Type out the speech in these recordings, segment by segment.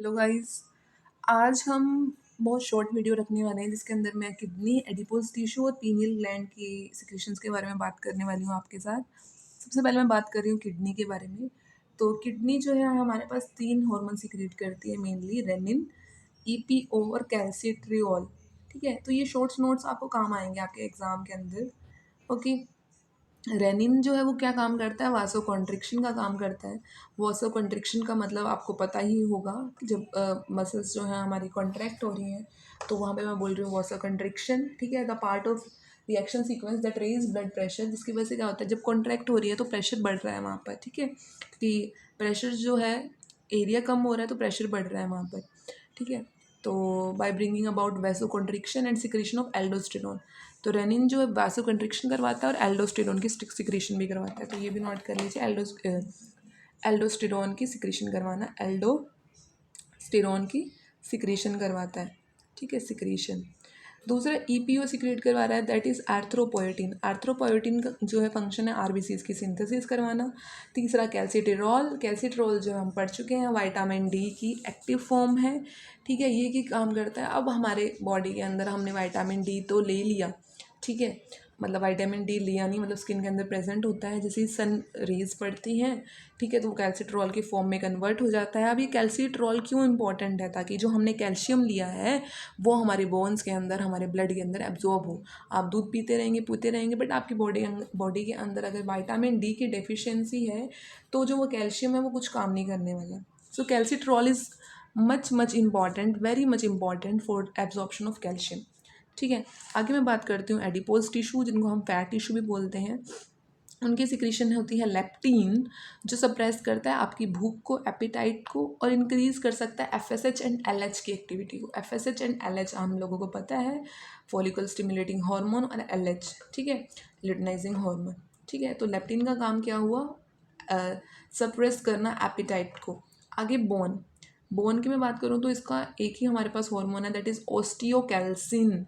Hello guys. आज हम बहुत शॉर्ट वीडियो रखने वाले हैं जिसके अंदर मैं किडनी, एडिपोज टिश्यू और पीनियल ग्लैंड की सिक्रीशंस के बारे में बात करने वाली हूँ आपके साथ। सबसे पहले मैं बात कर रही हूँ किडनी के बारे में। तो किडनी जो है हमारे पास 3 हार्मोन सिक्रीट करती है मेनली, रेनिन, ईपीओ और कैल्सिट्रियोल। ठीक है, तो ये शॉर्ट्स नोट्स आपको काम आएंगे आपके एग्ज़ाम के अंदर। ओके। रेनिन जो है वो क्या काम करता है, वासो कॉन्ट्रिक्शन का काम करता है। वासो कॉन्ट्रिक्शन का मतलब आपको पता ही होगा कि जब मसल्स जो है हमारी कॉन्ट्रैक्ट हो रही हैं तो वहाँ पे मैं बोल रही हूँ वासो कॉन्ट्रिक्शन। ठीक है, the part of reaction sequence that raise blood pressure, जिसकी वजह से क्या होता है, जब कॉन्ट्रैक्ट हो रही है तो प्रेशर बढ़ रहा है वहाँ पर। ठीक है, कि प्रेशर जो है, एरिया कम हो रहा है तो प्रेशर बढ़ रहा है वहाँ पर। ठीक है, तो by bringing about vasoconstriction and secretion of aldosterone. तो रेनिन जो है वैसो कंट्रिक्शन करवाता है और एल्डोस्टेरोन की सिक्रेशन भी करवाता है। तो ये भी नोट कर लीजिए, एल्डोस्टेरोन की सिक्रेशन करवाना, एल्डोस्टेरोन की सिक्रेशन करवाता है। ठीक है, सिक्रेशन। दूसरा ईपीओ सिक्रेट करवा रहा है, दैट इज़ एर्थ्रोपोएटिन। एर्थ्रोपोएटिन का जो है फंक्शन है आरबीसीज की सिंथेसिस करवाना। तीसरा कैल्सिट्रियोल। कैल्सिट्रियोल जो हम पढ़ चुके हैं, विटामिन डी की एक्टिव फॉर्म है। ठीक है, ये की काम करता है। अब हमारे बॉडी के अंदर हमने विटामिन डी तो ले लिया, ठीक है, मतलब विटामिन डी लिया नहीं, मतलब स्किन के अंदर प्रेजेंट होता है जैसे ही सन रेज पड़ती हैं। ठीक है, तो वो कैल्सिट्रॉल की फॉर्म में कन्वर्ट हो जाता है। अब ये कैल्सिट्रॉल क्यों इंपॉर्टेंट है, ताकि जो हमने कैल्शियम लिया है वो हमारे बोन्स के अंदर, हमारे ब्लड के अंदर एब्जॉर्ब हो। आप दूध पीते रहेंगे बट आपकी बॉडी के अंदर अगर विटामिन डी की डेफिशिएंसी है तो जो वो कैल्शियम है वो कुछ काम नहीं करने वाला। So calcitriol is much important, very much important for absorption of calcium. ठीक है, आगे मैं बात करती हूँ एडिपोज टिश्यू, जिनको हम फैट टिश्यू भी बोलते हैं। उनकी सिक्रीशन होती है लेप्टीन, जो सप्रेस करता है आपकी भूख को, एपिटाइट को, और इंक्रीज कर सकता है एफएसएच एंड एलएच की एक्टिविटी को। एफएसएच एंड एलएच हम लोगों को पता है, फॉलिकल स्टिमुलेटिंग हार्मोन, और एलएच, ठीक है, ल्यूटिनाइजिंग हार्मोन। ठीक है, तो लेप्टिन का काम क्या हुआ, सप्रेस करना एपिटाइट को। आगे बोन। बोन की मैं बात करूँ तो इसका एक ही हमारे पास हार्मोन है, दैट इज़ ऑस्टियोकैल्सिन।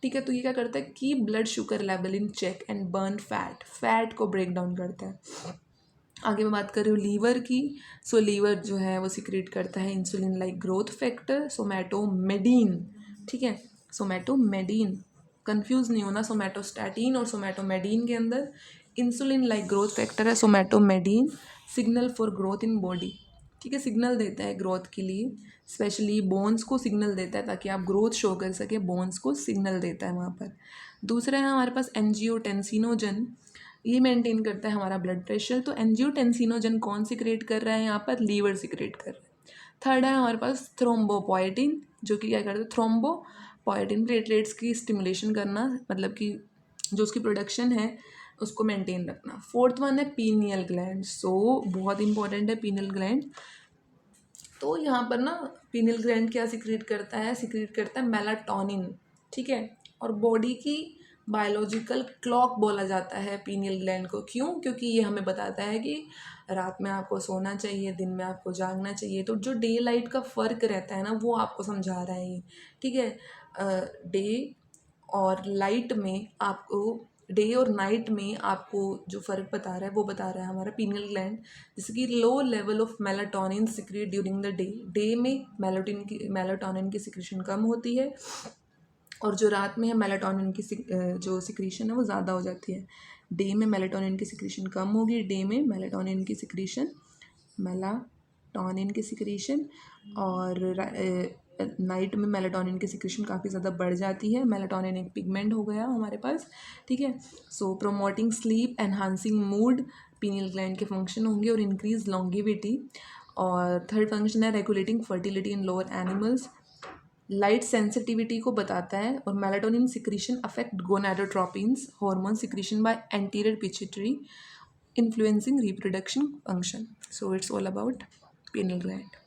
ठीक है, तो ये क्या करता है, की blood sugar level in check and burn fat, fat को ब्रेक डाउन करता है। आगे मैं बात कर रही हूँ लीवर की। सो लीवर जो है वो सिक्रेट करता है इंसुलिन लाइक ग्रोथ फैक्टर, सोमैटोमेडिन। ठीक है, सोमैटोमेडिन, कंफ्यूज नहीं होना, सोमैटोस्टैटिन और सोमैटोमेडिन के अंदर इंसुलिन लाइक ग्रोथ फैक्टर है somatomedin, signal for growth in body. ठीक है, सिग्नल देता है ग्रोथ के लिए, स्पेशली बोन्स को सिग्नल देता है ताकि आप ग्रोथ शो कर सके, बोन्स को सिग्नल देता है वहाँ पर। दूसरा है हमारे पास एंजियोटेंसिनोजन, ये मेंटेन करता है हमारा ब्लड प्रेशर। तो एंजियोटेंसिनोजन कौन सिक्रेट कर रहा है यहाँ पर, लीवर सिक्रेट कर रहा है। थर्ड है हमारे पास थ्रोम्बोपोएटिन, जो कि क्या करता है, थ्रोम्बोपोएटिन प्लेटलेट्स की स्टिमुलेशन करना, मतलब कि जो उसकी प्रोडक्शन है उसको मेंटेन रखना। फोर्थ वन है पीनियल ग्लैंड। सो बहुत इंपॉर्टेंट है पीनियल ग्लैंड। तो यहाँ पर ना पीनियल ग्लैंड क्या सिक्रेट करता है, सिक्रेट करता है मेलाटोनिन। ठीक है, और बॉडी की बायोलॉजिकल क्लॉक बोला जाता है पीनियल ग्लैंड को। क्यों, क्योंकि ये हमें बताता है कि रात में आपको सोना चाहिए, दिन में आपको जागना चाहिए। तो जो डे लाइट का फ़र्क रहता है ना, वो आपको समझा रहा है ये। ठीक है, डे और लाइट में आपको, डे और नाइट में आपको जो फ़र्क बता रहा है वो बता रहा है हमारा पीनियल ग्लैंड। जैसे कि low level of melatonin secrete during the day, day में मेलाटोनिन की सिक्रेशन कम होती है, और जो रात में है मेलाटोनिन की जो सिक्रीशन है वो ज़्यादा हो जाती है। डे में मेलाटोनिन की सिक्रीशन कम होगी, डे में मेलाटोनिन की सिक्रीशन, मेलाटोनिन की सिक्रीशन, और नाइट में मेलाटोनिन की सिक्रीशन काफ़ी ज़्यादा बढ़ जाती है। मेलाटोनिन एक पिगमेंट हो गया हमारे पास। ठीक है, so promoting sleep, enhancing mood, pineal gland के फंक्शन होंगे, और इंक्रीज लॉन्गिविटी। और थर्ड फंक्शन है regulating fertility in lower animals, light sensitivity को बताता है। और melatonin secretion affect gonadotropins hormone secretion by anterior pituitary, influencing reproduction function. So it's all about pineal gland.